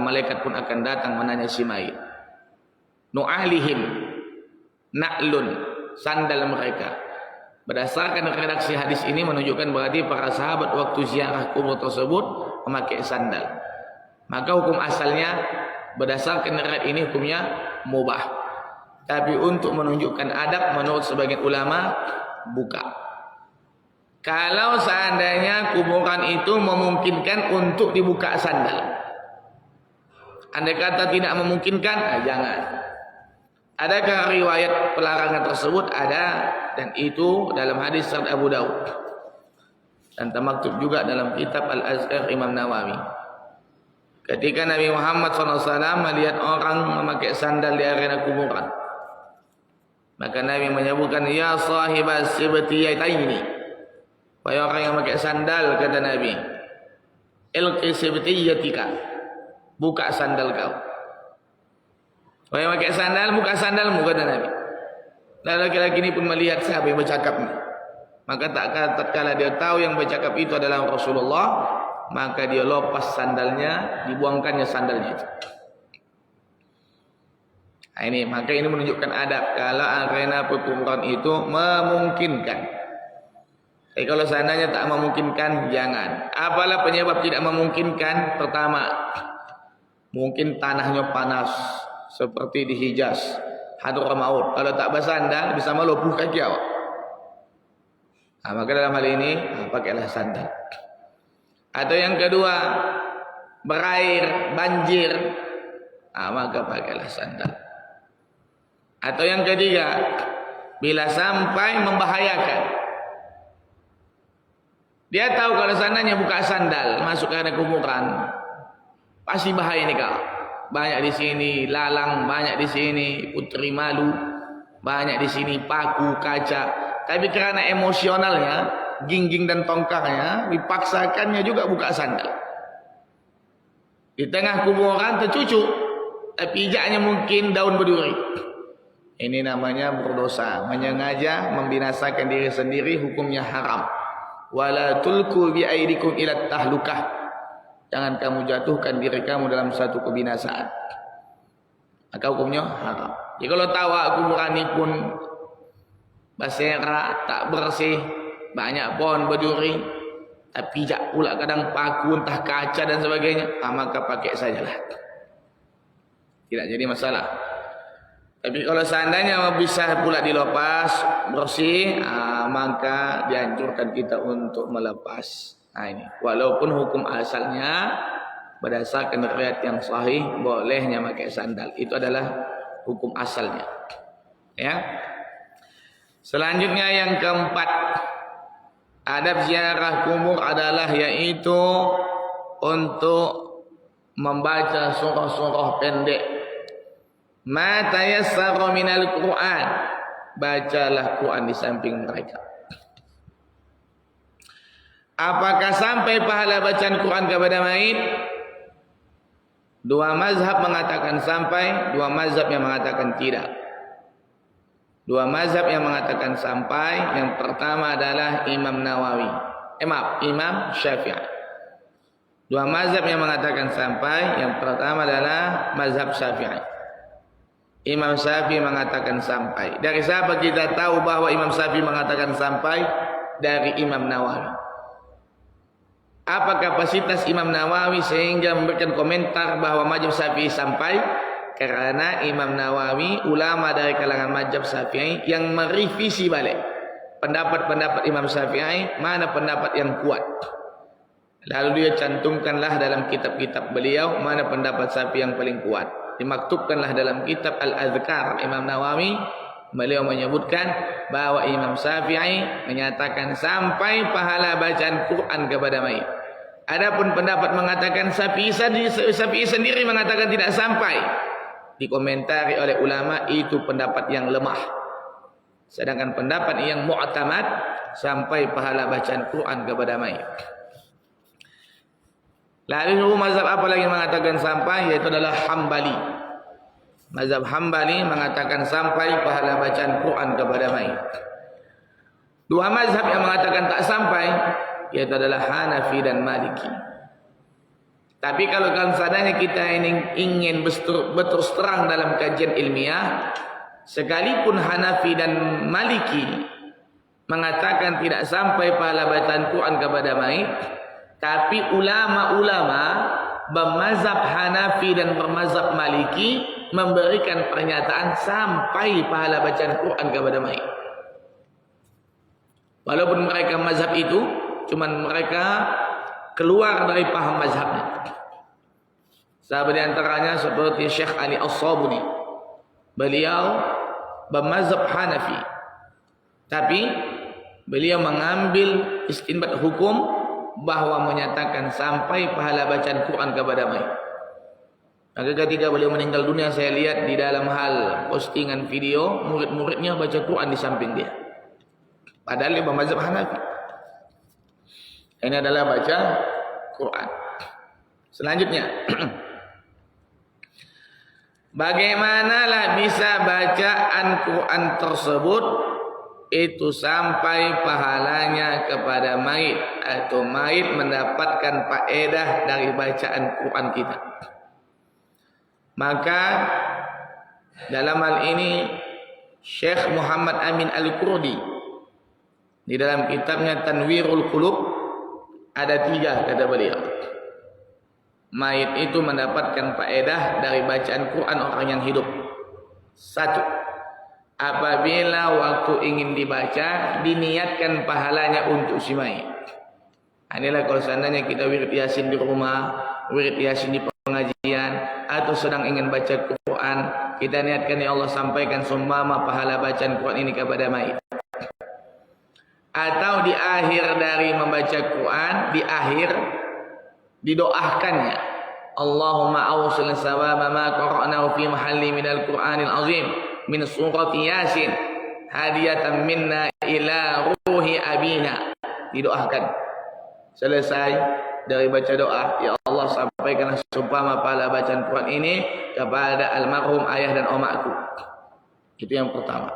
malaikat pun akan datang menanya si mayit. Nu'alihim na'lun, sandal mereka. Berdasarkan redaksi hadis ini menunjukkan berarti para sahabat waktu ziarah kubur tersebut memakai sandal. Maka hukum asalnya berdasarkan riwayat ini hukumnya mubah. Tapi untuk menunjukkan adab menurut sebagian ulama buka. Kalau seandainya kuburan itu memungkinkan untuk dibuka sandal. Andai kata tidak memungkinkan, jangan. Adakah riwayat pelarangan tersebut? Ada, dan itu dalam hadis Sa'ad Abu Dawud dan termaktub juga dalam kitab Al-Azkar Imam Nawawi. Ketika Nabi Muhammad SAW melihat orang memakai sandal di arena kuburan, maka Nabi menyebutkan, ya sahibas sibtiyataini, wahai orang yang memakai sandal, kata Nabi, ilqi sibtiyatika, buka sandal kau. Wahai yang memakai sandal, buka sandalmu, kata Nabi. Lalu laki-laki ini pun melihat siapa yang bercakap ini. Maka tak kala dia tahu yang bercakap itu adalah Rasulullah, maka dia lepas sandalnya, dibuangkannya sandalnya itu. Nah, maka ini menunjukkan adab kalau arena perkumpulan itu memungkinkan. Tapi kalau seandainya tak memungkinkan, jangan. Apalah penyebab tidak memungkinkan? Pertama, mungkin tanahnya panas seperti di Hijaz, Hadramaut. Kalau tak bersandal bisa melupuh kaki awak. Nah, maka dalam hal ini pakailah sandal. Atau yang kedua, berair, banjir, maka pakailah sandal. Atau yang ketiga, bila sampai membahayakan. Dia tahu kalau seandainya buka sandal masuk ke arena kuburan, pasti bahaya nih kau. Banyak di sini lalang, banyak di sini putri malu, banyak di sini paku, kaca. Tapi karena emosionalnya, gingging dan tongkangnya, dipaksakannya juga buka sandal. Di tengah kuburan tercucuk, tapi ijaknya mungkin daun berduri. Ini namanya berdosa, menyengaja membinasakan diri sendiri, hukumnya haram. Wala tulku bi aidikum ila tahlukah. Jangan kamu jatuhkan diri kamu dalam satu kebinasaan. Maka hukumnya haram. Jadi kalau tahu kuburan ini pun berserakan, tak bersih, banyak pohon berduri, tapi pijak pula kadang paku, entah kaca dan sebagainya, maka pakai sajalah. Tidak jadi masalah. Tapi kalau seandainya bisa pula dilepas, bersih, maka dianjurkan kita untuk melepas. Nah ini, walaupun hukum asalnya berdasarkan riwayat yang sahih bolehnya pakai sandal, itu adalah hukum asalnya. Ya. Selanjutnya yang keempat, adab ziarah kubur adalah yaitu untuk membaca surah-surah pendek. Ma tayassara minal Qur'an, bacalah Quran di samping mereka. Apakah sampai pahala bacaan Quran kepada mayit? Dua mazhab mengatakan sampai, dua mazhab yang mengatakan tidak. Dua mazhab yang mengatakan sampai, yang pertama adalah Imam Nawawi. Imam Syafi'i. Dua mazhab yang mengatakan sampai, yang pertama adalah mazhab Syafi'i. Imam Syafi'i mengatakan sampai. Dari siapa kita tahu bahwa Imam Syafi'i mengatakan sampai? Dari Imam Nawawi. Apa kapasitas Imam Nawawi sehingga memberikan komentar bahwa mazhab Syafi'i sampai? Karena Imam Nawawi ulama dari kalangan mazhab Syafi'i yang merevisi balik pendapat-pendapat Imam Syafi'i, mana pendapat yang kuat. Lalu dia cantumkanlah dalam kitab-kitab beliau mana pendapat Syafi'i yang paling kuat. Dimaktubkanlah dalam kitab Al-Azkar Imam Nawawi. Beliau menyebutkan bahwa Imam Syafi'i menyatakan sampai pahala bacaan Quran kepada mayit. Adapun pendapat mengatakan Syafi'i sendiri mengatakan tidak sampai, dikomentari oleh ulama itu pendapat yang lemah. Sedangkan pendapat yang mu'tamad sampai pahala bacaan Quran kepada mayit. Lalu mazhab apa lagi mengatakan sampai? Yaitu adalah Hambali. Mazhab Hambali mengatakan sampai pahala bacaan Quran kepada mayit. Dua mazhab yang mengatakan tak sampai yaitu adalah Hanafi dan Maliki. Tapi kalau seandainya kita ingin berterus terang dalam kajian ilmiah, sekalipun Hanafi dan Maliki mengatakan tidak sampai pahala bacaan Quran kepada mayit, tapi ulama-ulama bermazhab Hanafi dan bermazhab Maliki memberikan pernyataan sampai pahala bacaan Quran kepada mayit. Walaupun mereka mazhab itu, cuman mereka keluar dari paham mazhabnya. Sahabat di antaranya seperti Syekh Ali As-Sabuni. Beliau bermazhab Hanafi, tapi beliau mengambil istinbat hukum bahwa menyatakan sampai pahala bacaan Quran kepada mayit. Maka ketika beliau meninggal dunia, saya lihat di dalam hal postingan video murid-muridnya baca Quran di samping dia. Padahal dia bermazhab Hanafi. Ini adalah baca Quran. Selanjutnya, bagaimanalah bisa bacaan Quran tersebut itu sampai pahalanya kepada mayit, atau mayit mendapatkan faedah dari bacaan Quran kita? Maka dalam hal ini Syekh Muhammad Amin Al-Qurdi di dalam kitabnya Tanwirul Qulub ada 3 kata beliau. Mayit itu mendapatkan faedah dari bacaan Quran orang yang hidup. 1, apabila waktu ingin dibaca diniatkan pahalanya untuk si mayit. Inilah kalau seandainya kita wirid Yasin di rumah, wirid Yasin di pengajian, atau sedang ingin baca Quran, kita niatkan, ya Allah sampaikan seumpama pahala bacaan Quran ini kepada mayit. Atau di akhir dari membaca Quran, di akhir didoakannya, Allahumma awsil sawaba ma qara'nahu fi mahalli minal Qur'anil azim min surati Yasin hadiyatan minna ila ruhi abina. Didoakan selesai dari baca doa, ya Allah sampaikanlah seumpama pahala bacaan Quran ini kepada almarhum ayah dan omakku. Itu yang pertama.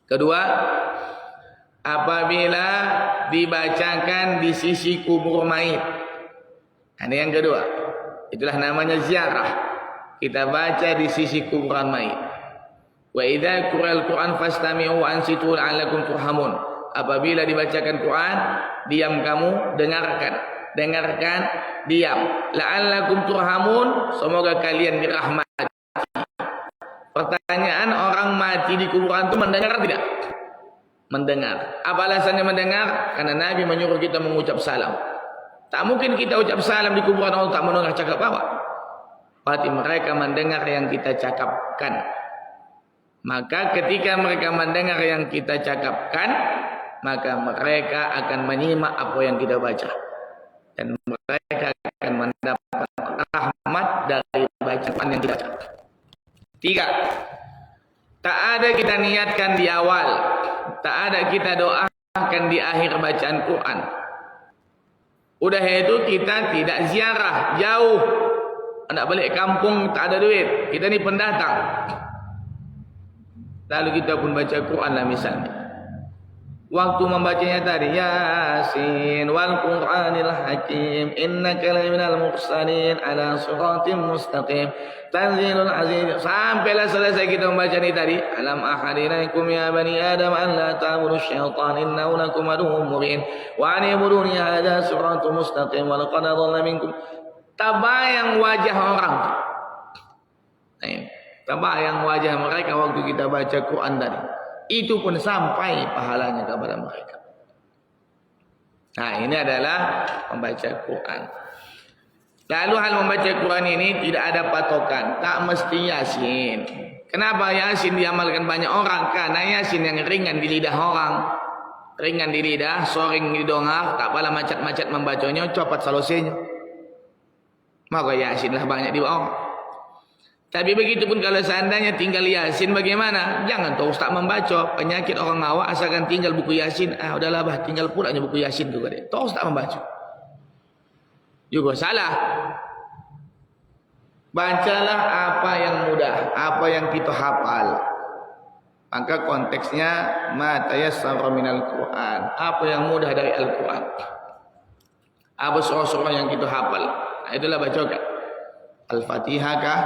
Kedua, apabila dibacakan di sisi kubur mayit. Ini yang kedua. Itulah namanya ziarah. Kita baca di sisi kuburan mayit. Wa idza qura'al Qur'an fastami'u wa ansitu la'allakum turhamun. Apabila dibacakan Quran, diam kamu, dengarkan. Dengarkan, diam. La'allakum turhamun, semoga kalian dirahmati. Pertanyaan, orang mati di kuburan itu mendengar tidak? Mendengar. Apa alasannya mendengar? Karena Nabi menyuruh kita mengucap salam. Tak mungkin kita ucap salam di kuburan Allah tak mendengar cakap apa. Berarti mereka mendengar yang kita cakapkan. Maka ketika mereka mendengar yang kita cakapkan, maka mereka akan menyimak apa yang kita baca. Dan mereka akan mendapat rahmat dari bacaan yang kita baca. 3. Tak ada kita niatkan di awal, tak ada kita doakan di akhir bacaan Quran. Udah itu kita tidak ziarah jauh, nak balik kampung tak ada duit, kita ni pendatang, lalu kita pun baca Quran lah misalnya. Waktu membacanya tadi, Yasin wal Qur'anil Hakim innaka laminal mursalin ala siratim mustaqim tanzilul aziz. Sampailah selesai kita membaca ini tadi, alam ahadilaikum ya bani adam an la ta'budu syaitan innahu lakum aduwwun mubin wa an ibuduni hadha siratum mustaqim wa laqad dhalla minkum. Tabayang wajah orang, tabayang wajah mereka waktu kita baca Quran tadi. Itu pun sampai pahalanya kepada mereka. Nah, ini adalah membaca Quran. Lalu hal membaca Quran ini tidak ada patokan, tak mesti Yasin. Kenapa Yasin diamalkan banyak orang? Karena Yasin yang ringan di lidah orang, ringan di lidah, soring didongak, tak pala macet-macet membacanya, cepat selesainya. Maka Yasin lah banyak di bawah. Tapi begitu pun kalau seandainya tinggal Yasin bagaimana? Jangan tahu ustaz membaca. Penyakit orang awak asalkan tinggal buku Yasin. Udahlah bah, tinggal pulaknya buku Yasin tu kan. Tahu ustaz membaca. Juga salah. Bacalah apa yang mudah, apa yang kita hafal. Maka konteksnya ma tayassara minal Quran. Apa yang mudah dari Al-Quran. Apa surah-surah yang kita hafal. itulah baca Al-Fatihah kah